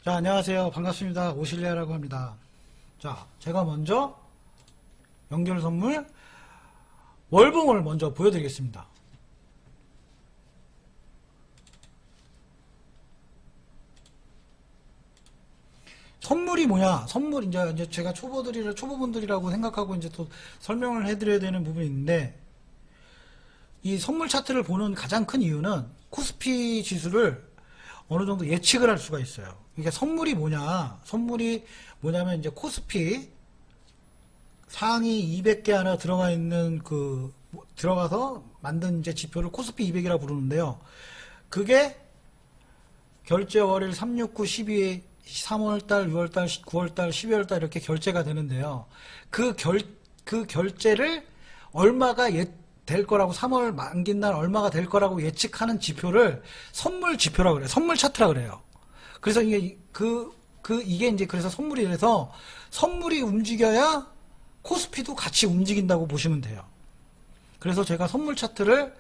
자, 안녕하세요. 반갑습니다. 오실리아라고 합니다. 자, 제가 먼저 연결 선물 월봉을 먼저 보여드리겠습니다. 선물이 뭐냐? 선물, 이제 제가 초보분들이라고 생각하고 이제 또 설명을 해드려야 되는 부분이 있는데, 이 선물 차트를 보는 가장 큰 이유는 코스피 지수를 어느 정도 예측을 할 수가 있어요. 이게 선물이 뭐냐? 선물이 뭐냐면 이제 코스피 상위 200개 하나 들어가 있는 들어가서 만든 이제 지표를 코스피 200이라 부르는데요. 그게 결제 월일 3, 6, 9, 12, 3월달, 6월달, 9월달, 12월달 이렇게 결제가 되는데요. 그 결제를 얼마가 될 거라고 3월 만긴 날 얼마가 될 거라고 예측하는 지표를 선물 지표라고 그래요. 선물 차트라 그래요. 그래서 이게 이게 이제 그래서 선물이라서 선물이 움직여야 코스피도 같이 움직인다고 보시면 돼요. 그래서 제가 선물 차트를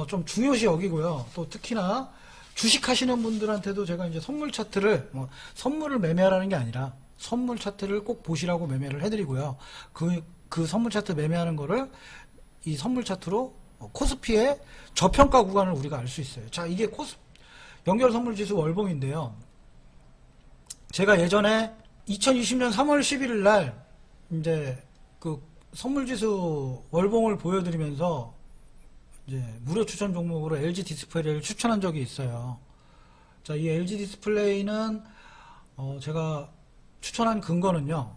좀 중요시 여기고요. 또 특히나 주식하시는 분들한테도 제가 이제 선물 차트를 선물을 매매하라는 게 아니라 선물 차트를 꼭 보시라고 매매를 해드리고요. 그 선물 차트 매매하는 거를 이 선물 차트로 코스피의 저평가 구간을 우리가 알 수 있어요. 자, 이게 연결 선물 지수 월봉인데요. 제가 예전에 2020년 3월 11일 날 이제 그 선물 지수 월봉을 보여드리면서 이제 무료 추천 종목으로 LG 디스플레이를 추천한 적이 있어요. 자, 이 LG 디스플레이는 제가 추천한 근거는요.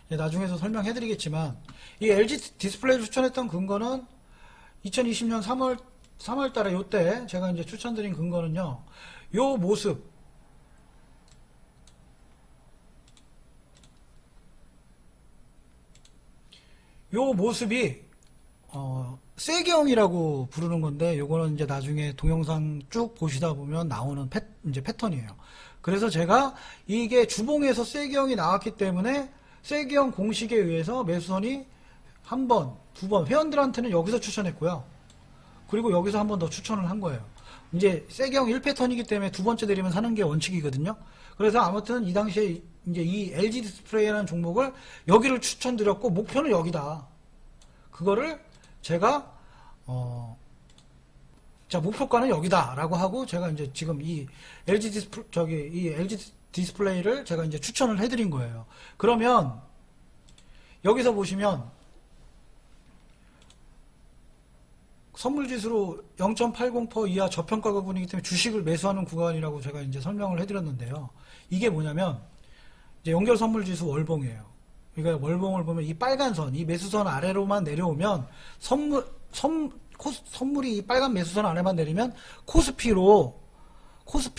나중에서 설명해드리겠지만 이 LG 디스플레이를 추천했던 근거는 2020년 3월 달에 요때 제가 이제 추천드린 근거는요. 요 모습 요 모습이 세경이라고 부르는 건데 요거는 이제 나중에 동영상 쭉 보시다 보면 나오는 이제 패턴이에요. 그래서 제가 이게 주봉에서 세경이 나왔기 때문에 세경 공식에 의해서 매수선이 한 번, 두 번 회원들한테는 여기서 추천했고요. 그리고 여기서 한 번 더 추천을 한 거예요. 이제 세경 1패턴이기 때문에 두 번째 내리면 사는 게 원칙이거든요. 그래서 아무튼 이 당시에 이제 이 LG 디스플레이라는 종목을 여기를 추천드렸고 목표는 여기다. 그거를 제가 자, 목표가는 여기다라고 하고 제가 이제 지금 이 LG 디스플레이를 제가 이제 추천을 해드린 거예요. 그러면 여기서 보시면 선물지수로 0.80% 이하 저평가 구간이기 때문에 주식을 매수하는 구간이라고 제가 이제 설명을 해드렸는데요. 이게 뭐냐면 이제 연결 선물지수 월봉이에요. 그러니까 월봉을 보면 이 빨간 선, 이 매수선 아래로만 내려오면 선물이 이 빨간 매수선 아래만 내리면 코스피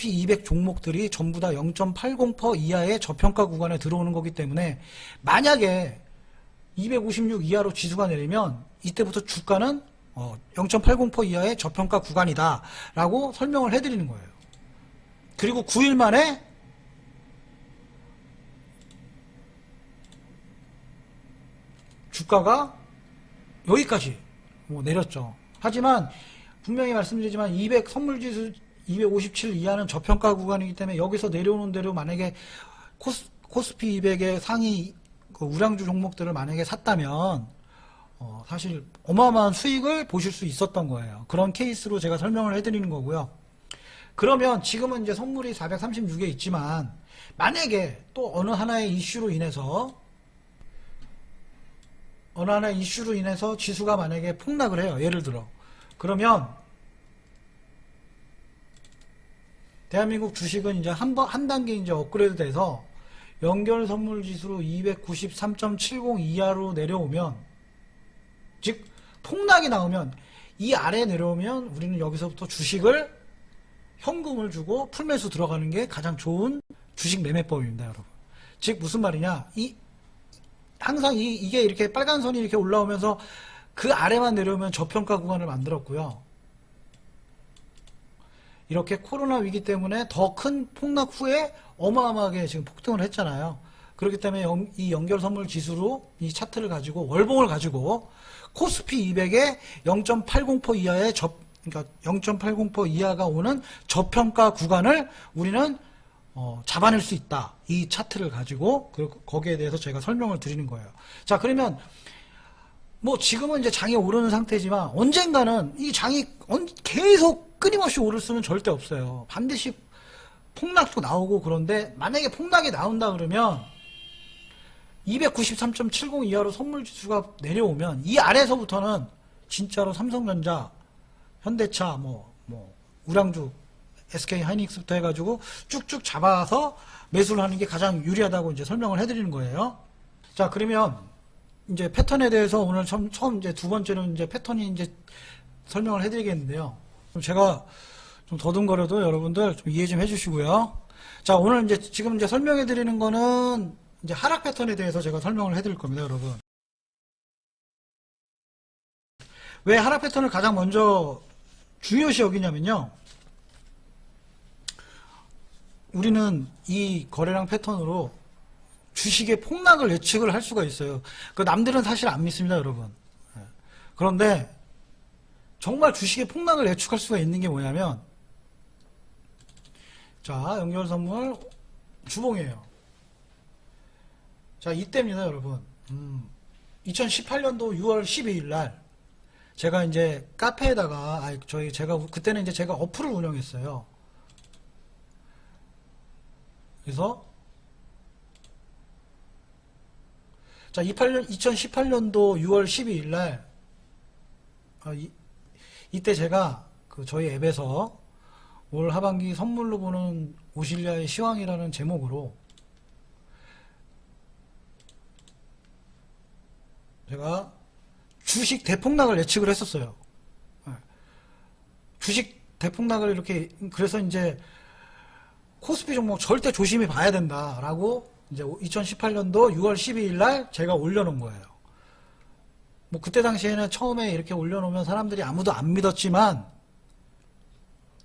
200 종목들이 전부 다 0.80% 이하의 저평가 구간에 들어오는 거기 때문에 만약에 256 이하로 지수가 내리면 이때부터 주가는 0.80% 이하의 저평가 구간이다 라고 설명을 해드리는 거예요. 그리고 9일 만에 주가가 여기까지 내렸죠. 하지만 분명히 말씀드리지만 200 선물지수 257 이하는 저평가 구간이기 때문에 여기서 내려오는 대로 만약에 코스피 200의 상위 우량주 종목들을 만약에 샀다면 사실 어마어마한 수익을 보실 수 있었던 거예요. 그런 케이스로 제가 설명을 해드리는 거고요. 그러면 지금은 이제 선물이 436에 있지만 만약에 또 어느 하나의 이슈로 인해서 지수가 만약에 폭락을 해요. 예를 들어. 그러면 대한민국 주식은 이제 한 단계 이제 업그레이드 돼서 연결 선물 지수로 293.70 이하로 내려오면, 즉 폭락이 나오면 이 아래에 내려오면 우리는 여기서부터 주식을 현금을 주고 풀매수 들어가는 게 가장 좋은 주식 매매법입니다, 여러분. 즉 무슨 말이냐? 항상 이게 이렇게 빨간 선이 이렇게 올라오면서 그 아래만 내려오면 저평가 구간을 만들었고요. 이렇게 코로나 위기 때문에 더 큰 폭락 후에 어마어마하게 지금 폭등을 했잖아요. 그렇기 때문에 이 연결 선물 지수로 이 차트를 가지고 월봉을 가지고 코스피 200에 0.80% 이하의 그러니까 0.80% 이하가 오는 저평가 구간을 우리는 잡아낼 수 있다. 이 차트를 가지고 거기에 대해서 제가 설명을 드리는 거예요. 자, 그러면 뭐 지금은 이제 장이 오르는 상태지만 언젠가는 이 장이 계속 끊임없이 오를 수는 절대 없어요. 반드시 폭락도 나오고. 그런데 만약에 폭락이 나온다 그러면 293.70 이하로 선물지수가 내려오면 이 아래에서부터는 진짜로 삼성전자, 현대차, 우량주, SK 하이닉스부터 해가지고 쭉쭉 잡아서 매수를 하는 게 가장 유리하다고 이제 설명을 해드리는 거예요. 자, 그러면 이제 패턴에 대해서 오늘 처음 이제 두 번째는 이제 패턴이 이제 설명을 해드리겠는데요. 그럼 제가 좀 더듬거려도 여러분들 좀 이해 좀 해주시고요. 자, 오늘 이제 지금 이제 설명해드리는 거는 이제 하락 패턴에 대해서 제가 설명을 해드릴 겁니다, 여러분. 왜 하락 패턴을 가장 먼저 중요시 여기냐면요. 우리는 이 거래량 패턴으로 주식의 폭락을 예측을 할 수가 있어요. 그 남들은 사실 안 믿습니다, 여러분. 그런데 정말 주식의 폭락을 예측할 수가 있는 게 뭐냐면, 자, 연결선물 주봉이에요. 자, 이때입니다, 여러분. 2018년도 6월 12일 날 제가 이제 카페에다가 그때는 이제 제가 어플을 운영했어요. 그래서 자, 2018년도 6월 12일 날 이때 제가 저희 앱에서 올 하반기 선물로 보는 오실리아의 시황이라는 제목으로 제가 주식 대폭락을 예측을 했었어요. 주식 대폭락을 이렇게, 그래서 이제 코스피 종목 절대 조심히 봐야 된다라고 이제 2018년도 6월 12일 날 제가 올려놓은 거예요. 뭐 그때 당시에는 처음에 이렇게 올려놓으면 사람들이 아무도 안 믿었지만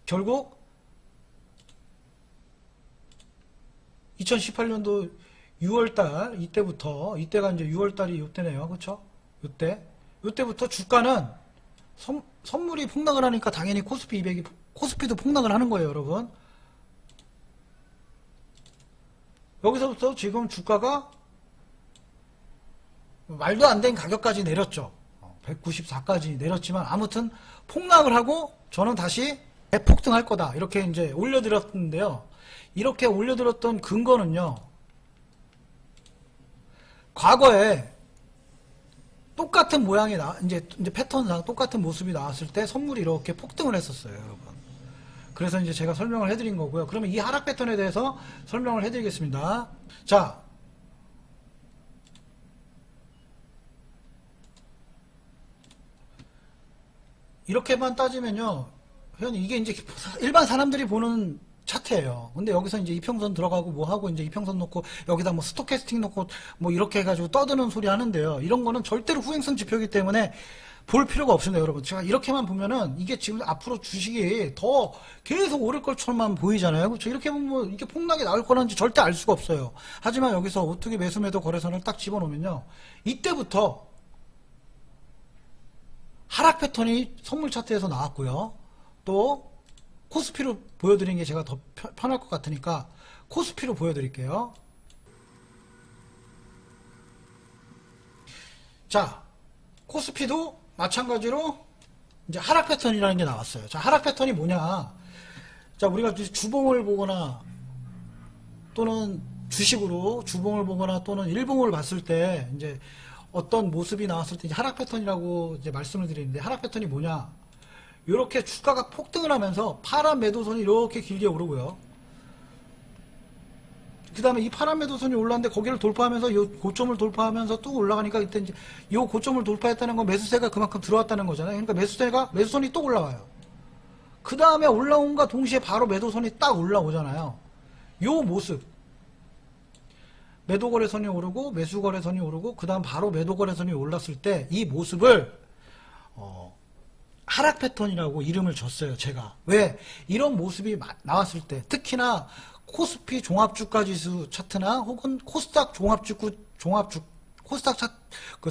결국 2018년도 6월달 이때가 이제 6월달이 이때네요, 그렇죠? 이때부터 주가는 선물이 폭락을 하니까 당연히 코스피도 폭락을 하는 거예요, 여러분. 여기서부터 지금 주가가 말도 안 된 가격까지 내렸죠. 194까지 내렸지만 아무튼 폭락을 하고 저는 다시 대폭등할 거다 이렇게 이제 올려드렸는데요. 이렇게 올려드렸던 근거는요, 과거에 똑같은 모양이 이제 패턴상 똑같은 모습이 나왔을 때 선물이 이렇게 폭등을 했었어요, 여러분. 그래서 이제 제가 설명을 해드린 거고요. 그러면 이 하락 패턴에 대해서 설명을 해드리겠습니다. 자, 이렇게만 따지면요, 회원님, 이게 이제 일반 사람들이 보는 차트예요. 근데 여기서 이제 이평선 들어가고 뭐 하고 이제 이평선 놓고 여기다 뭐 스토캐스틱 놓고 뭐 이렇게 해가지고 떠드는 소리 하는데요. 이런 거는 절대로 후행성 지표이기 때문에 볼 필요가 없습니다, 여러분. 제가 이렇게만 보면은 이게 지금 앞으로 주식이 더 계속 오를 것처럼만 보이잖아요. 그렇죠? 이렇게 보면 뭐 이게 폭락이 나올 거는지 절대 알 수가 없어요. 하지만 여기서 오뚜기 매수 매도 거래선을 딱 집어넣으면요, 이때부터 하락 패턴이 선물 차트에서 나왔고요. 또 코스피로 보여드리는 게 제가 더 편할 것 같으니까 코스피로 보여드릴게요. 자, 코스피도 마찬가지로 이제 하락 패턴이라는 게 나왔어요. 자, 하락 패턴이 뭐냐? 자, 우리가 주봉을 보거나 또는 주식으로 주봉을 보거나 또는 일봉을 봤을 때 이제 어떤 모습이 나왔을 때 이제 하락 패턴이라고 이제 말씀을 드리는데, 하락 패턴이 뭐냐? 이렇게 주가가 폭등을 하면서 파란 매도선이 이렇게 길게 오르고요. 그 다음에 이 파란 매도선이 올랐는데 거기를 돌파하면서 이 고점을 돌파하면서 또 올라가니까 이때 이제 이 고점을 돌파했다는 건 매수세가 그만큼 들어왔다는 거잖아요. 그러니까 매수선이 또 올라와요. 그 다음에 올라온과 동시에 바로 매도선이 딱 올라오잖아요. 요 모습. 매도거래선이 오르고 매수거래선이 오르고 그 다음 바로 매도거래선이 올랐을 때 이 모습을 하락 패턴이라고 이름을 줬어요, 제가. 왜? 이런 모습이 나왔을 때, 특히나 코스피 종합주가지수 차트나 혹은 코스닥 코스닥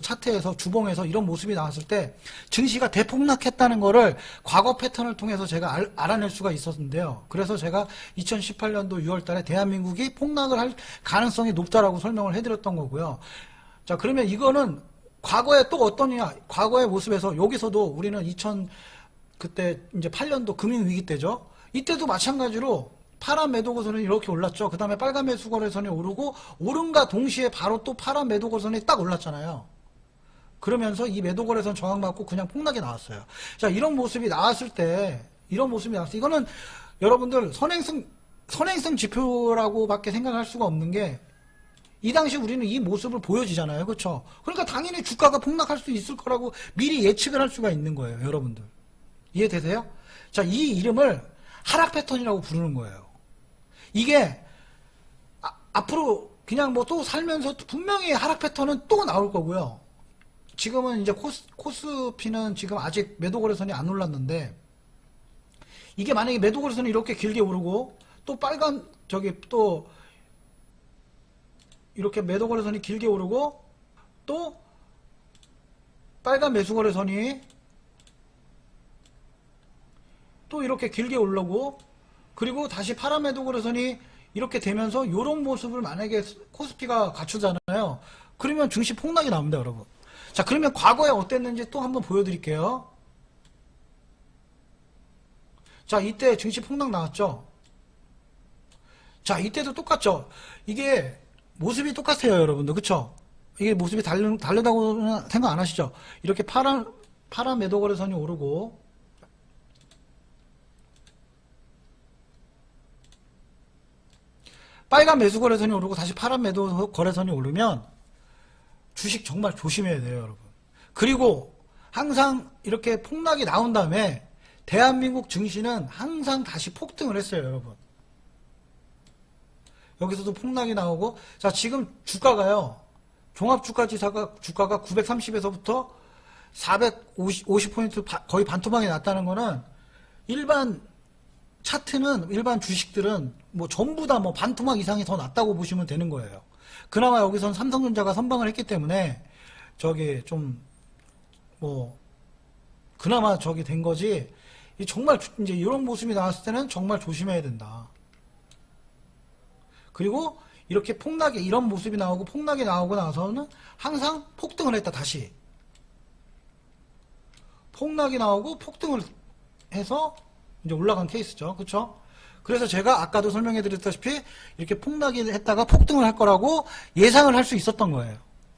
차트에서 주봉에서 이런 모습이 나왔을 때 증시가 대폭락했다는 거를 과거 패턴을 통해서 제가 알아낼 수가 있었는데요. 그래서 제가 2018년도 6월 달에 대한민국이 폭락을 할 가능성이 높다라고 설명을 해드렸던 거고요. 자, 그러면 이거는 과거에 또 어떠냐? 과거의 모습에서 여기서도 우리는 그때 이제 8년도 금융위기 때죠. 이때도 마찬가지로 파란 매도 거선이 이렇게 올랐죠. 그 다음에 빨간 매수 거래선이 오르고 오름과 동시에 바로 또 파란 매도 거선이 딱 올랐잖아요. 그러면서 이 매도 거래선 저항받고 그냥 폭락이 나왔어요. 자, 이런 모습이 나왔을 때 이거는 여러분들 선행성 지표라고밖에 생각할 수가 없는 게 이 당시 우리는 이 모습을 보여지잖아요. 그렇죠? 그러니까 당연히 주가가 폭락할 수 있을 거라고 미리 예측을 할 수가 있는 거예요. 여러분들. 이해되세요? 자, 이 이름을 하락 패턴이라고 부르는 거예요. 이게 앞으로 그냥 뭐 또 살면서 분명히 하락 패턴은 또 나올 거고요. 지금은 이제 코스피는 지금 아직 매도 거래선이 안 올랐는데 이게 만약에 매도 거래선이 이렇게 길게 오르고 또 또 이렇게 매도 거래선이 길게 오르고 또 빨간 매수 거래선이 또 이렇게 길게 올라오고 그리고 다시 파란 매도 거래선이 이렇게 되면서 이런 모습을 만약에 코스피가 갖추잖아요. 그러면 증시 폭락이 나옵니다, 여러분. 자, 그러면 과거에 어땠는지 또 한번 보여드릴게요. 자, 이때 증시 폭락 나왔죠. 자, 이때도 똑같죠. 이게 모습이 똑같아요, 여러분들. 그쵸? 이게 모습이 다르다고 생각 안 하시죠? 이렇게 파란 매도 거래선이 오르고 빨간 매수 거래선이 오르고 다시 파란 매도 거래선이 오르면 주식 정말 조심해야 돼요, 여러분. 그리고 항상 이렇게 폭락이 나온 다음에 대한민국 증시는 항상 다시 폭등을 했어요, 여러분. 여기서도 폭락이 나오고, 자, 지금 주가가요, 종합주가지수가 주가가 930에서부터 450포인트 거의 반토막이 났다는 거는 일반 주식들은 뭐 전부 다 뭐 반토막 이상이 더 났다고 보시면 되는 거예요. 그나마 여기선 삼성전자가 선방을 했기 때문에 그나마 된 거지. 정말 이제 이런 모습이 나왔을 때는 정말 조심해야 된다. 그리고 이렇게 이런 모습이 나오고 폭락이 나오고 나서는 항상 폭등을 했다, 다시. 폭락이 나오고 폭등을 해서 이제 올라간 케이스죠. 그쵸? 그래서 제가 아까도 설명해 드렸다시피 이렇게 폭락이 했다가 폭등을 할 거라고 예상을 할 수 있었던 거예요.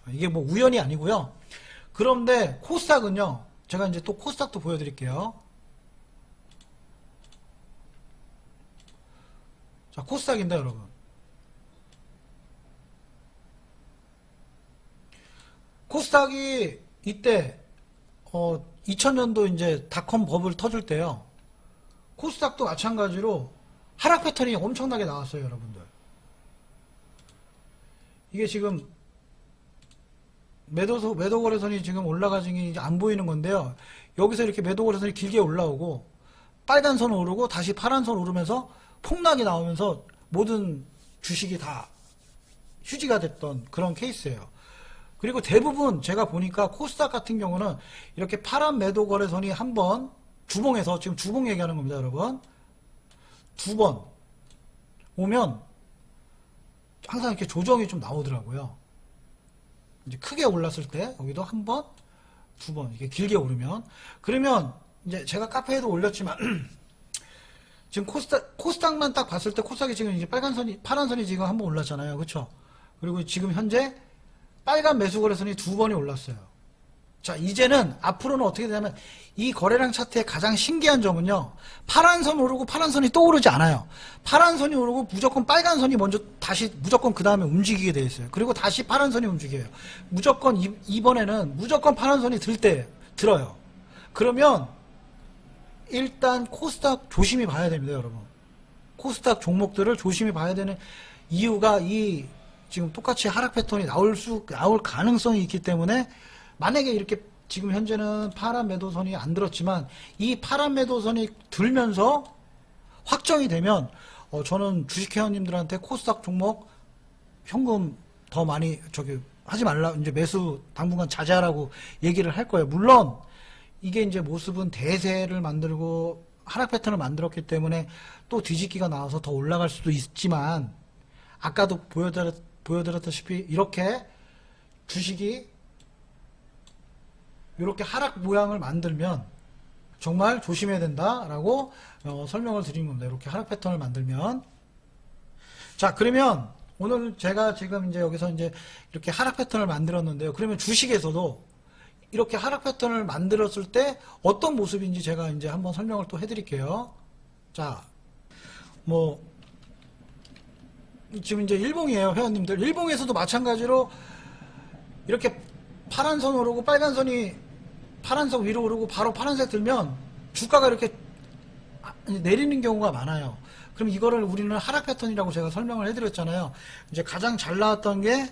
이게 뭐 우연이 아니고요. 그런데 코스닥은요, 제가 이제 또 코스닥도 보여드릴게요. 자, 코스닥인데 여러분. 코스닥이 이때 2000년도 이제 닷컴 버블 터질 때요. 코스닥도 마찬가지로 하락 패턴이 엄청나게 나왔어요, 여러분들. 이게 지금 매도 거래선이 지금 올라가지니 이제 안 보이는 건데요. 여기서 이렇게 매도 거래선이 길게 올라오고 빨간 선 오르고 다시 파란 선 오르면서 폭락이 나오면서 모든 주식이 다 휴지가 됐던 그런 케이스예요. 그리고 대부분 제가 보니까 코스닥 같은 경우는 이렇게 파란 매도 거래선이 한 번 주봉에서, 지금 주봉 얘기하는 겁니다, 여러분. 두 번 오면 항상 이렇게 조정이 좀 나오더라고요. 이제 크게 올랐을 때 여기도 한 번, 두 번 이렇게 길게 오르면, 그러면 이제 제가 카페에도 올렸지만 지금 코스닥만 딱 봤을 때 코스닥이 지금 이제 파란 선이 지금 한 번 올랐잖아요, 그렇죠? 그리고 지금 현재 빨간 매수 거래선이 두 번이 올랐어요. 자, 이제는 앞으로는 어떻게 되냐면 이 거래량 차트의 가장 신기한 점은요, 파란 선 오르고 파란 선이 또 오르지 않아요. 파란 선이 오르고 무조건 빨간 선이 먼저 다시 무조건 그 다음에 움직이게 돼 있어요. 그리고 다시 파란 선이 움직여요. 무조건 이번에는 무조건 파란 선이 들어요. 그러면 일단 코스닥 조심히 봐야 됩니다, 여러분. 코스닥 종목들을 조심히 봐야 되는 이유가 지금 똑같이 하락 패턴이 나올 가능성이 있기 때문에, 만약에 이렇게 지금 현재는 파란 매도선이 안 들었지만 이 파란 매도선이 들면서 확정이 되면 저는 주식 회원님들한테 코스닥 종목 현금 더 많이 하지 말라, 이제 매수 당분간 자제하라고 얘기를 할 거예요. 물론 이게 이제 모습은 대세를 만들고 하락 패턴을 만들었기 때문에 또 뒤집기가 나와서 더 올라갈 수도 있지만, 아까도 보여드렸다시피 이렇게 주식이 이렇게 하락 모양을 만들면 정말 조심해야 된다라고 설명을 드린 겁니다. 이렇게 하락 패턴을 만들면. 자, 그러면 오늘 제가 지금 이제 여기서 이제 이렇게 하락 패턴을 만들었는데요. 그러면 주식에서도 이렇게 하락 패턴을 만들었을 때 어떤 모습인지 제가 이제 한번 설명을 또 해드릴게요. 자, 지금 이제 일봉이에요, 회원님들. 일봉에서도 마찬가지로 이렇게 파란 선 오르고 빨간 선이 파란색 위로 오르고 바로 파란색 들면 주가가 이렇게 내리는 경우가 많아요. 그럼 이거를 우리는 하락 패턴이라고 제가 설명을 해드렸잖아요. 이제 가장 잘 나왔던 게,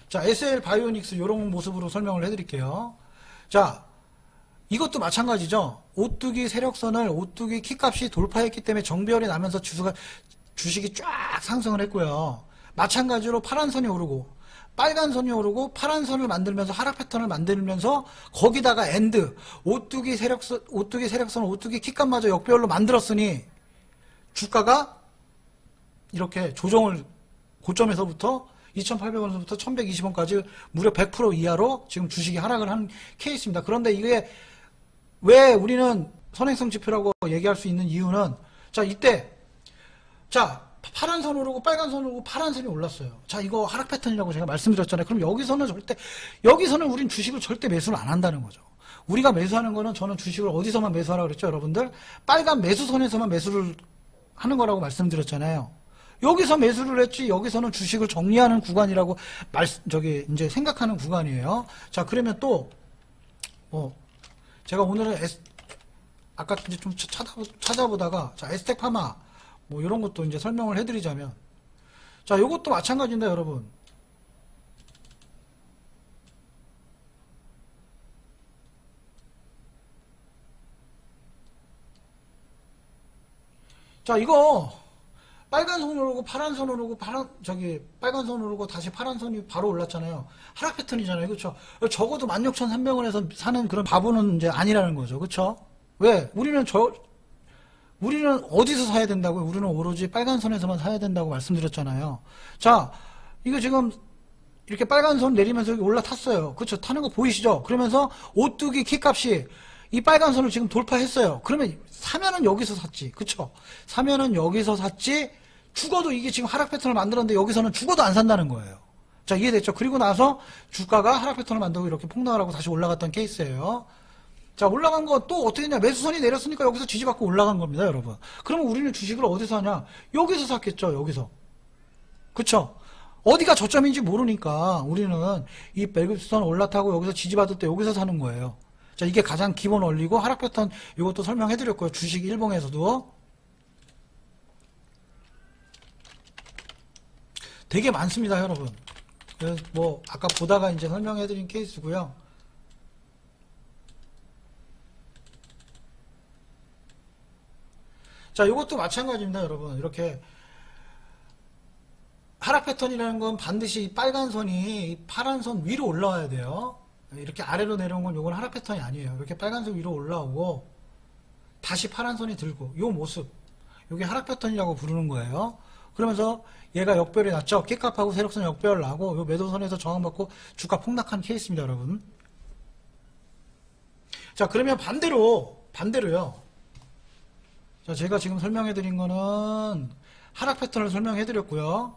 자, SL 바이오닉스 이런 모습으로 설명을 해드릴게요. 자, 이것도 마찬가지죠. 오뚜기 세력선을, 오뚜기 키값이 돌파했기 때문에 정배열이 나면서 주식이 쫙 상승을 했고요. 마찬가지로 파란 선이 오르고 빨간 선이 오르고 파란 선을 만들면서 하락 패턴을 만들면서 거기다가 엔드 오뚜기 세력선, 오뚜기 키값마저 역배열로 만들었으니 주가가 이렇게 조정을 고점에서부터 2,800원에서부터 1,120원까지 무려 100% 이하로 지금 주식이 하락을 한 케이스입니다. 그런데 이게 왜 우리는 선행성 지표라고 얘기할 수 있는 이유는, 자, 이때, 자, 파란 선 오르고 빨간 선 오르고 파란 선이 올랐어요. 자, 이거 하락 패턴이라고 제가 말씀드렸잖아요. 그럼 여기서는 우린 주식을 절대 매수를 안 한다는 거죠. 우리가 매수하는 거는, 저는 주식을 어디서만 매수하라고 그랬죠, 여러분들? 빨간 매수선에서만 매수를 하는 거라고 말씀드렸잖아요. 여기서 매수를 했지, 여기서는 주식을 정리하는 구간이라고 이제 생각하는 구간이에요. 자, 그러면 또, 제가 오늘은 아까 이제 좀 찾아보다가, 자, 에스텍파마, 이런 것도 이제 설명을 해드리자면, 자, 요것도 마찬가지인데, 여러분. 자, 이거, 빨간 선 오르고, 파란 선 오르고, 빨간 선 오르고, 다시 파란 선이 바로 올랐잖아요. 하락 패턴이잖아요. 그쵸? 적어도 16,300원에서 사는 그런 바보는 이제 아니라는 거죠. 그쵸? 왜? 우리는 어디서 사야 된다고요? 우리는 오로지 빨간 선에서만 사야 된다고 말씀드렸잖아요. 자, 이거 지금 이렇게 빨간 선 내리면서 여기 올라탔어요. 그쵸? 타는 거 보이시죠? 그러면서 오뚜기 키값이 이 빨간 선을 지금 돌파했어요. 그러면 사면은 여기서 샀지. 그쵸? 사면은 여기서 샀지. 죽어도 이게 지금 하락 패턴을 만들었는데 여기서는 죽어도 안 산다는 거예요. 자, 이해됐죠? 그리고 나서 주가가 하락 패턴을 만들고 이렇게 폭락을 하고 다시 올라갔던 케이스예요. 자, 올라간 거 또 어떻게 했냐? 매수선이 내렸으니까 여기서 지지받고 올라간 겁니다, 여러분. 그러면 우리는 주식을 어디서 하냐? 여기서 샀겠죠, 여기서. 그쵸? 어디가 저점인지 모르니까 우리는 이 매수선 올라타고 여기서 지지받을 때 여기서 사는 거예요. 자, 이게 가장 기본 원리고, 하락 패턴 이것도 설명해드렸고요. 주식 일봉에서도. 되게 많습니다, 여러분. 그래서 아까 보다가 이제 설명해드린 케이스고요. 자, 이것도 마찬가지입니다, 여러분. 이렇게 하락 패턴이라는 건 반드시 빨간 선이 파란 선 위로 올라와야 돼요. 이렇게 아래로 내려온 건 이건 하락 패턴이 아니에요. 이렇게 빨간 선 위로 올라오고 다시 파란 선이 들고, 요 모습, 이게 하락 패턴이라고 부르는 거예요. 그러면서 얘가 역별이 났죠. 키값하고 세력선 역별 나고, 요 매도선에서 저항받고 주가 폭락한 케이스입니다, 여러분. 자, 그러면 반대로요. 자, 제가 지금 설명해드린 거는 하락 패턴을 설명해드렸고요.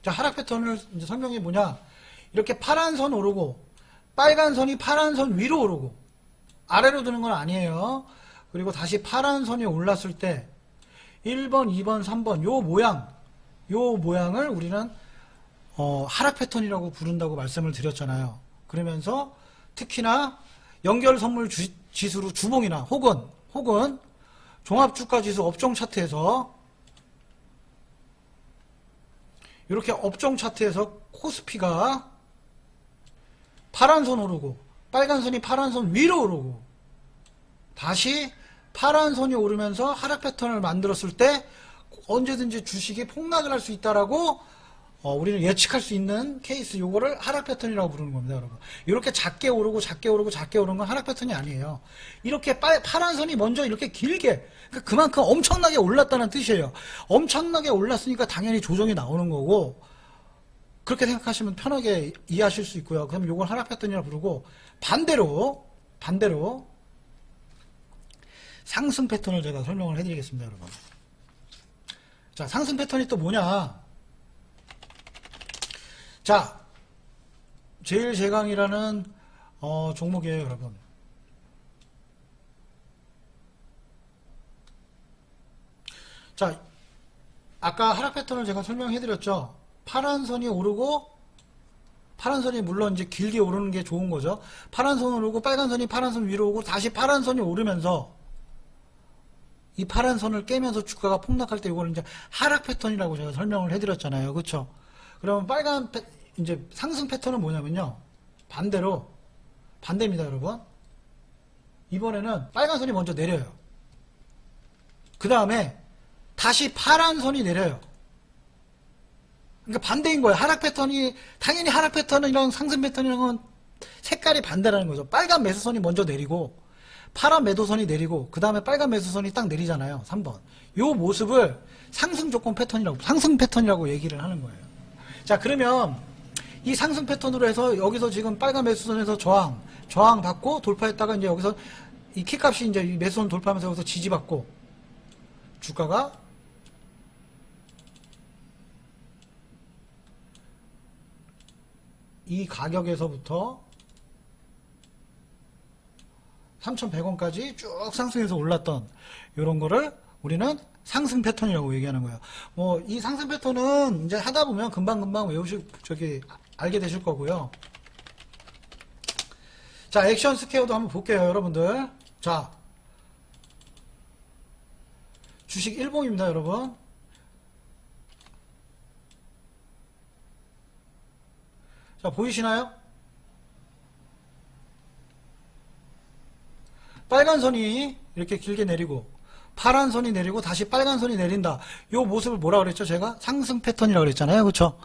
자, 하락 패턴을 이제 설명이 뭐냐? 이렇게 파란 선 오르고, 빨간 선이 파란 선 위로 오르고, 아래로 드는 건 아니에요. 그리고 다시 파란 선이 올랐을 때, 1번, 2번, 3번, 요 모양을 우리는, 하락 패턴이라고 부른다고 말씀을 드렸잖아요. 그러면서 특히나 연결 선물 지수로 주봉이나 혹은 종합주가지수 업종 차트에서 이렇게 업종 차트에서 코스피가 파란 선 오르고 빨간 선이 파란 선 위로 오르고 다시 파란 선이 오르면서 하락 패턴을 만들었을 때 언제든지 주식이 폭락을 할 수 있다라고 우리는 예측할 수 있는 케이스, 요거를 하락 패턴이라고 부르는 겁니다, 여러분. 이렇게 작게 오르고 작게 오르고 작게 오르는 건 하락 패턴이 아니에요. 이렇게 파란 선이 먼저 이렇게 길게, 그러니까 그만큼 엄청나게 올랐다는 뜻이에요. 엄청나게 올랐으니까 당연히 조정이 나오는 거고, 그렇게 생각하시면 편하게 이해하실 수 있고요. 그럼 요걸 하락 패턴이라고 부르고, 반대로 상승 패턴을 제가 설명을 해드리겠습니다, 여러분. 자, 상승 패턴이 또 뭐냐? 자, 제일 제강이라는 종목이에요, 여러분. 자, 아까 하락 패턴을 제가 설명해드렸죠. 파란 선이 오르고, 파란 선이 물론 이제 길게 오르는 게 좋은 거죠. 파란 선 오르고 빨간 선이 파란 선 위로 오고 다시 파란 선이 오르면서 이 파란 선을 깨면서 주가가 폭락할 때 이거는 이제 하락 패턴이라고 제가 설명을 해드렸잖아요, 그렇죠? 그러면 이제 상승 패턴은 뭐냐면요, 반대입니다, 여러분. 이번에는 빨간 선이 먼저 내려요. 그 다음에 다시 파란 선이 내려요. 그러니까 반대인 거예요. 하락 패턴이, 당연히 하락 패턴이랑 상승 패턴이랑 건 색깔이 반대라는 거죠. 빨간 매수선이 먼저 내리고 파란 매도선이 내리고 그 다음에 빨간 매수선이 딱 내리잖아요. 3번. 요 모습을 상승 패턴이라고 얘기를 하는 거예요. 자, 그러면 이 상승 패턴으로 해서 여기서 지금 빨간 매수선에서 저항 받고 돌파했다가 이제 여기서 이 키값이 이제 이 매수선 돌파하면서 여기서 지지받고 주가가 이 가격에서부터 3,100원까지 쭉 상승해서 올랐던 이런 거를 우리는 상승 패턴이라고 얘기하는 거예요. 뭐 이 상승 패턴은 이제 하다 보면 금방 알게 되실 거고요. 자, 액션 스퀘어도 한번 볼게요, 여러분들. 자, 주식 일봉입니다, 여러분. 자, 보이시나요? 빨간 선이 이렇게 길게 내리고 파란 선이 내리고 다시 빨간 선이 내린다. 요 모습을 뭐라 그랬죠? 제가 상승 패턴이라고 그랬잖아요. 그렇죠?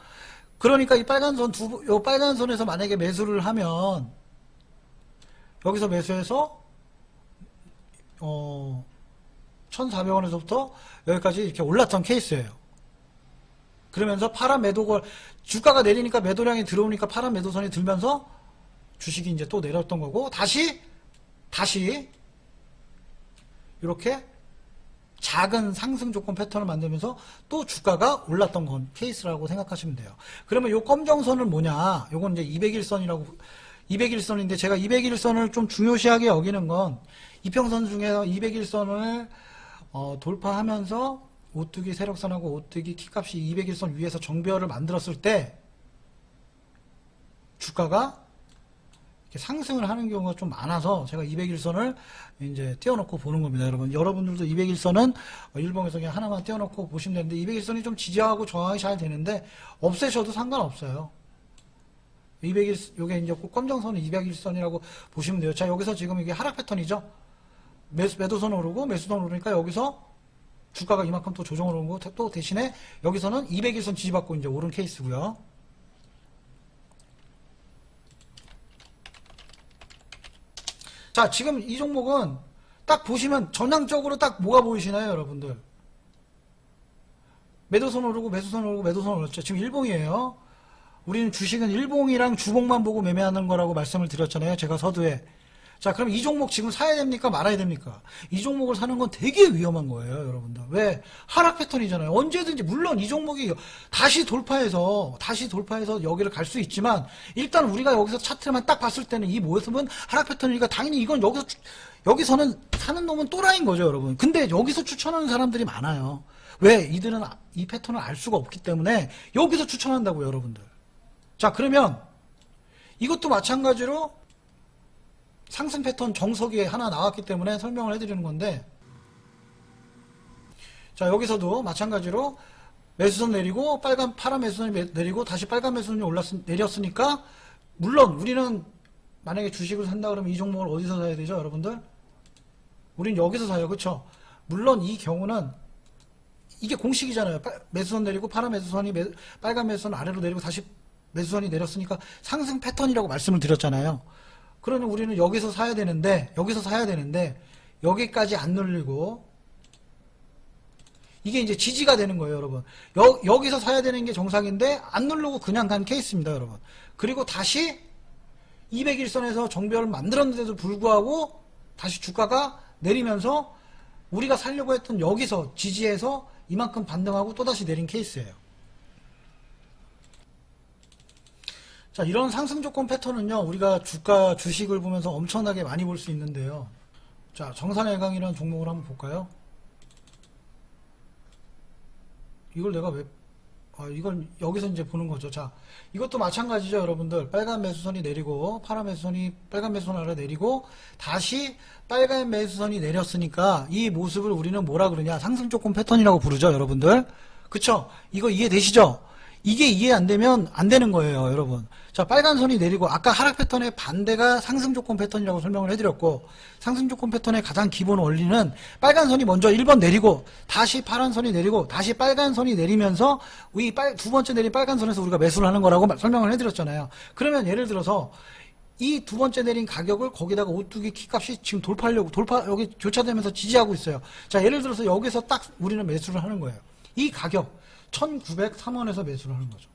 그러니까 이 빨간 선 요 빨간 선에서 만약에 매수를 하면 여기서 매수해서 1,400원에서부터 여기까지 이렇게 올랐던 케이스예요. 그러면서 파란 매도가 주가가 내리니까 매도량이 들어오니까 파란 매도선이 들면서 주식이 이제 또 내렸던 거고 다시 이렇게 작은 상승 조건 패턴을 만들면서 또 주가가 올랐던 건 케이스라고 생각하시면 돼요. 그러면 요 검정선은 뭐냐? 요건 이제 200일선인데 제가 200일선을 좀 중요시하게 여기는 건 이평선 중에서 200일선을 돌파하면서 오뚜기 세력선하고 오뚜기 키값이 200일선 위에서 정배열을 만들었을 때 주가가 이렇게 상승을 하는 경우가 좀 많아서 제가 200일선을 이제 띄워놓고 보는 겁니다, 여러분. 여러분들도 200일선은 일봉에서 그냥 하나만 띄워놓고 보시면 되는데 200일선이 좀 지지하고 저항이 잘 되는데 없애셔도 상관없어요. 200일, 요게 이제 검정선은 200일선이라고 보시면 돼요. 자, 여기서 지금 이게 하락 패턴이죠. 매도선 오르고 매수선 오르니까 여기서 주가가 이만큼 또 조정을 오는 거, 또 대신에 여기서는 200일선 지지받고 이제 오른 케이스고요. 자, 지금 이 종목은 딱 보시면 전향적으로 딱 뭐가 보이시나요, 여러분들? 매도선 오르고 매수선 오르고 매도선 오르죠. 지금 일봉이에요. 우리는 주식은 일봉이랑 주봉만 보고 매매하는 거라고 말씀을 드렸잖아요, 제가 서두에. 자, 그럼 이 종목 지금 사야 됩니까? 말아야 됩니까? 이 종목을 사는 건 되게 위험한 거예요, 여러분들. 왜? 하락 패턴이잖아요. 언제든지, 물론 이 종목이 다시 돌파해서 여기를 갈 수 있지만, 일단 우리가 여기서 차트만 딱 봤을 때는 이 모습은 하락 패턴이니까 당연히 이건 여기서는 사는 놈은 또라이인 거죠, 여러분. 근데 여기서 추천하는 사람들이 많아요. 왜? 이들은 이 패턴을 알 수가 없기 때문에 여기서 추천한다고요, 여러분들. 자, 그러면 이것도 마찬가지로 상승 패턴 정석이 하나 나왔기 때문에 설명을 해드리는 건데, 자, 여기서도 마찬가지로 매수선 내리고 파란 매수선이 내리고 다시 빨간 매수선이 내렸으니까, 물론 우리는 만약에 주식을 산다 그러면 이 종목을 어디서 사야 되죠, 여러분들? 우린 여기서 사요. 그쵸? 물론 이 경우는 이게 공식이잖아요. 매수선 내리고 파란 매수선이 빨간 매수선 아래로 내리고 다시 매수선이 내렸으니까 상승 패턴이라고 말씀을 드렸잖아요. 그러니 우리는 여기서 사야 되는데 여기까지 안 눌리고 이게 이제 지지가 되는 거예요, 여러분. 여기서 사야 되는 게 정상인데 안 누르고 그냥 간 케이스입니다, 여러분. 그리고 다시 200일선에서 정배를 만들었는데도 불구하고 다시 주가가 내리면서 우리가 살려고 했던 여기서 지지해서 이만큼 반등하고 또다시 내린 케이스예요. 자, 이런 상승 조건 패턴은요, 우리가 주식을 보면서 엄청나게 많이 볼 수 있는데요. 자, 정산일강이라는 종목을 한번 볼까요? 이걸 내가 왜, 이걸 여기서 이제 보는 거죠. 자, 이것도 마찬가지죠, 여러분들. 빨간 매수선이 내리고, 파란 매수선이, 빨간 매수선 아래 내리고, 다시 빨간 매수선이 내렸으니까, 이 모습을 우리는 뭐라 그러냐? 상승 조건 패턴이라고 부르죠, 여러분들. 그쵸? 이거 이해되시죠? 이게 이해 안 되면 안 되는 거예요, 여러분. 자, 빨간 선이 내리고, 아까 하락 패턴의 반대가 상승 조건 패턴이라고 설명을 해드렸고, 상승 조건 패턴의 가장 기본 원리는 빨간 선이 먼저 1번 내리고, 다시 파란 선이 내리고, 다시 빨간 선이 내리면서, 두 번째 내린 빨간 선에서 우리가 매수를 하는 거라고 설명을 해드렸잖아요. 그러면 예를 들어서, 이 두 번째 내린 가격을 거기다가 오뚜기 키값이 지금 여기 교차되면서 지지하고 있어요. 자, 예를 들어서 여기서 딱 우리는 매수를 하는 거예요. 이 가격, 1903원에서 매수를 하는 거죠.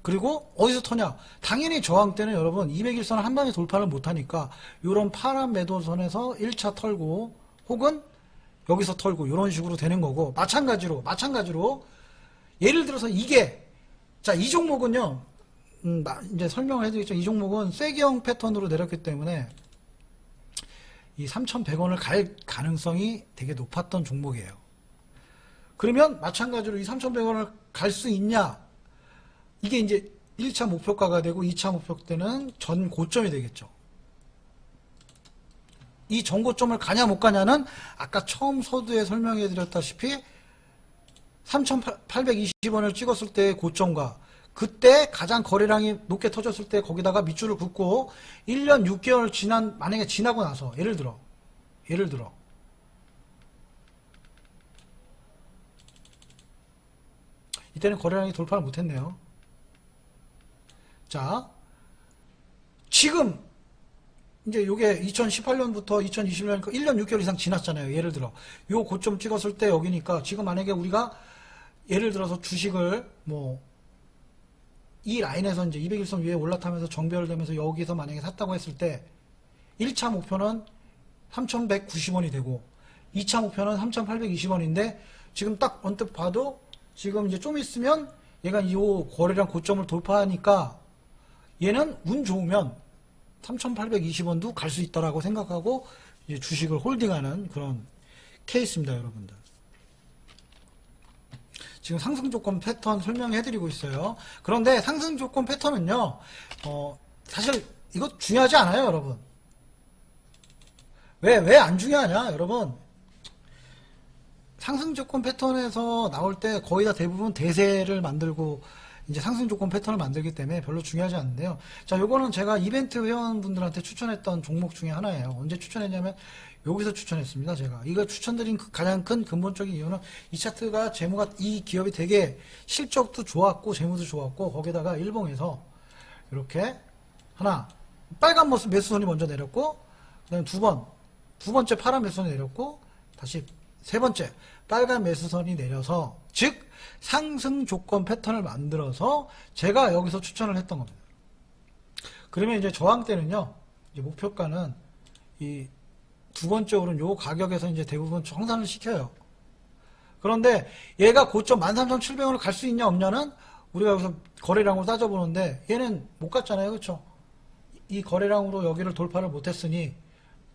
그리고 어디서 터냐? 당연히 저항 때는 여러분 200일선을 한 방에 돌파를 못하니까 이런 파란 매도선에서 1차 털고 혹은 여기서 털고 이런 식으로 되는 거고, 마찬가지로 예를 들어서 이게, 자, 이 종목은요, 이제 설명을 해드리겠죠. 이 종목은 쐐기형 패턴으로 내렸기 때문에 이 3,100원을 갈 가능성이 되게 높았던 종목이에요. 그러면 마찬가지로 이 3,100원을 갈 수 있냐? 이게 이제 1차 목표가가 되고 2차 목표 때는 전 고점이 되겠죠. 이 전고점을 가냐 못 가냐는 아까 처음 서두에 설명해 드렸다시피 3,820원을 찍었을 때의 고점과 그때 가장 거래량이 높게 터졌을 때 거기다가 밑줄을 긋고 1년 6개월 만약에 지나고 나서 예를 들어 이때는 거래량이 돌파를 못했네요. 자, 지금 이제 요게 2018년부터 2020년 1년 6개월 이상 지났잖아요. 예를 들어 요 고점 찍었을 때 여기니까 지금 만약에 우리가 예를 들어서 주식을 이 라인에서 이제 200일선 위에 올라타면서 정배열되면서 여기서 만약에 샀다고 했을 때 1차 목표는 3,190원이 되고 2차 목표는 3,820원인데 지금 딱 언뜻 봐도 지금 이제 좀 있으면 얘가 이 거래량 고점을 돌파하니까 얘는 운 좋으면 3,820원도 갈 수 있다라고 생각하고 이제 주식을 홀딩하는 그런 케이스입니다, 여러분들. 지금 상승 조건 패턴 설명해드리고 있어요. 그런데 상승 조건 패턴은요, 사실 이거 중요하지 않아요, 여러분. 왜 안 중요하냐, 여러분. 상승 조건 패턴에서 나올 때 거의 다 대부분 대세를 만들고 이제 상승 조건 패턴을 만들기 때문에 별로 중요하지 않은데요. 자, 요거는 제가 이벤트 회원분들한테 추천했던 종목 중에 하나예요. 언제 추천했냐면 여기서 추천했습니다. 제가 이거 추천드린 가장 큰 근본적인 이유는 이 차트가 이 기업이 되게 실적도 좋았고 재무도 좋았고 거기다가 일봉에서 이렇게 하나 빨간 매수선이 먼저 내렸고 그다음에 두 번째 파란 매수선이 내렸고 다시 세 번째 빨간 매수선이 내려서 즉 상승 조건 패턴을 만들어서 제가 여기서 추천을 했던 겁니다. 그러면 이제 저항 때는요, 이제 목표가는 이 두 번째 오른 요 가격에서 이제 대부분 청산을 시켜요. 그런데 얘가 고점 13,700원을 갈 수 있냐 없냐는 우리가 여기서 거래량으로 따져보는데 얘는 못 갔잖아요. 그렇죠? 이 거래량으로 여기를 돌파를 못했으니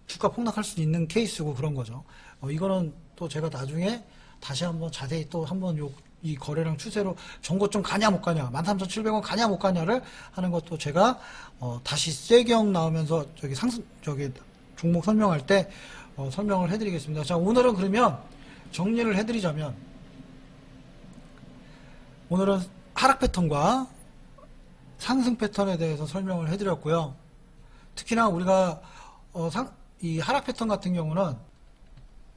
주가 폭락할 수 있는 케이스고 그런 거죠. 이거는 또 제가 나중에 다시 한번 자세히 또 한번 이 거래량 추세로 전고점 가냐 못 가냐 13,700원 가냐 못 가냐를 하는 것도 제가 다시 쐐기형 나오면서 저기 종목 설명할 때 설명을 해드리겠습니다. 자, 오늘은 그러면 정리를 해드리자면 오늘은 하락 패턴과 상승 패턴에 대해서 설명을 해드렸고요. 특히나 우리가 이 하락 패턴 같은 경우는,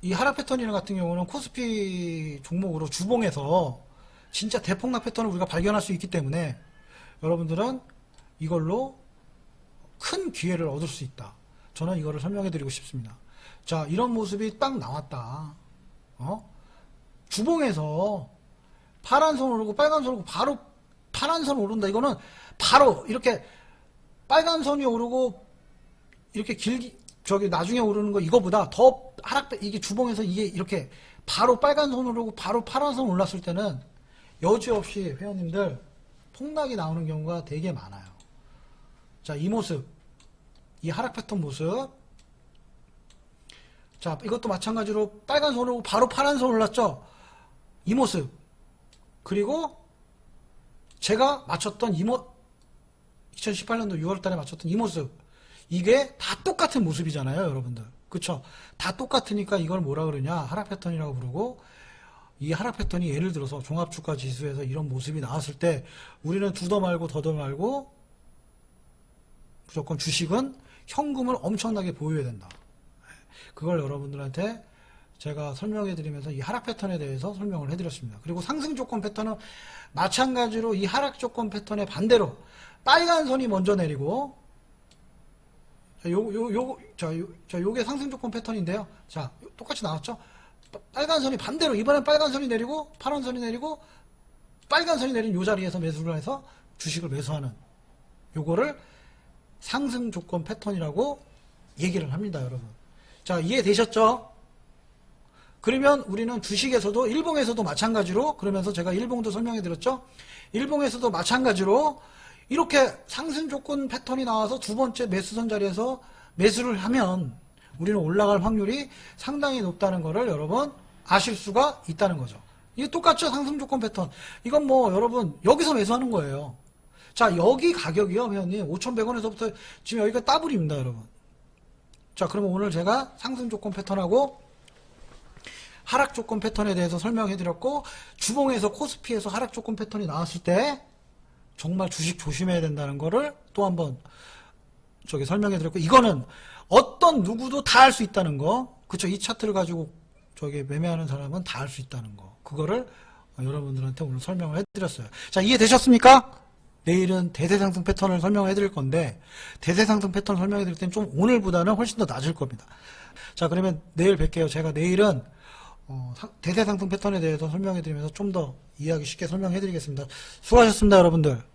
이 하락 패턴이나 같은 경우는 코스피 종목으로 주봉에서 진짜 대폭락 패턴을 우리가 발견할 수 있기 때문에 여러분들은 이걸로 큰 기회를 얻을 수 있다. 저는 이거를 설명해 드리고 싶습니다. 자, 이런 모습이 딱 나왔다. 주봉에서 파란 선 오르고 빨간 선 오르고 바로 파란 선 오른다. 이거는 바로 이렇게 빨간 선이 오르고 이렇게 나중에 오르는 거 이거보다 더 이게 주봉에서 이게 이렇게 바로 빨간 선 오르고 바로 파란 선 올랐을 때는 여지없이 회원님들 폭락이 나오는 경우가 되게 많아요. 자, 이 모습, 이 하락 패턴 모습. 자, 이것도 마찬가지로 빨간 선 오르고 바로 파란 선 올랐죠. 이 모습. 그리고 제가 맞췄던 2018년도 6월달에 맞췄던 이 모습. 이게 다 똑같은 모습이잖아요, 여러분들. 그쵸? 다 똑같으니까 이걸 뭐라 그러냐? 하락 패턴이라고 부르고, 이 하락 패턴이 예를 들어서 종합주가 지수에서 이런 모습이 나왔을 때 우리는 두더 말고 더더 말고 무조건 주식은 현금을 엄청나게 보유해야 된다. 그걸 여러분들한테 제가 설명해 드리면서 이 하락 패턴에 대해서 설명을 해 드렸습니다. 그리고 상승 조건 패턴은 마찬가지로 이 하락 조건 패턴의 반대로 빨간 선이 먼저 내리고, 요게 상승 조건 패턴인데요. 자, 똑같이 나왔죠? 빨간 선이 반대로, 이번엔 빨간 선이 내리고, 파란 선이 내리고, 빨간 선이 내린 요 자리에서 매수를 해서 주식을 매수하는, 요거를 상승 조건 패턴이라고 얘기를 합니다, 여러분. 자, 이해되셨죠? 그러면 우리는 주식에서도, 일봉에서도 마찬가지로, 그러면서 제가 일봉도 설명해 드렸죠? 일봉에서도 마찬가지로, 이렇게 상승 조건 패턴이 나와서 두 번째 매수선 자리에서 매수를 하면 우리는 올라갈 확률이 상당히 높다는 거를 여러분 아실 수가 있다는 거죠. 이게 똑같죠? 상승 조건 패턴. 이건 뭐 여러분 여기서 매수하는 거예요. 자, 여기 가격이요, 회원님. 5,100원에서부터 지금 여기가 더블입니다, 여러분. 자, 그러면 오늘 제가 상승 조건 패턴하고 하락 조건 패턴에 대해서 설명해 드렸고, 주봉에서 코스피에서 하락 조건 패턴이 나왔을 때 정말 주식 조심해야 된다는 거를 또 한번 설명해 드렸고, 이거는 어떤 누구도 다 할 수 있다는 거. 그쵸? 이 차트를 가지고 매매하는 사람은 다 할 수 있다는 거. 그거를 여러분들한테 오늘 설명을 해 드렸어요. 자, 이해되셨습니까? 내일은 대세상승 패턴을 설명해 드릴 건데, 대세상승 패턴 설명해 드릴 때는 좀 오늘보다는 훨씬 더 낮을 겁니다. 자, 그러면 내일 뵐게요. 제가 내일은 대세상승 패턴에 대해서 설명해 드리면서 좀 더 이해하기 쉽게 설명해 드리겠습니다. 수고하셨습니다, 여러분들.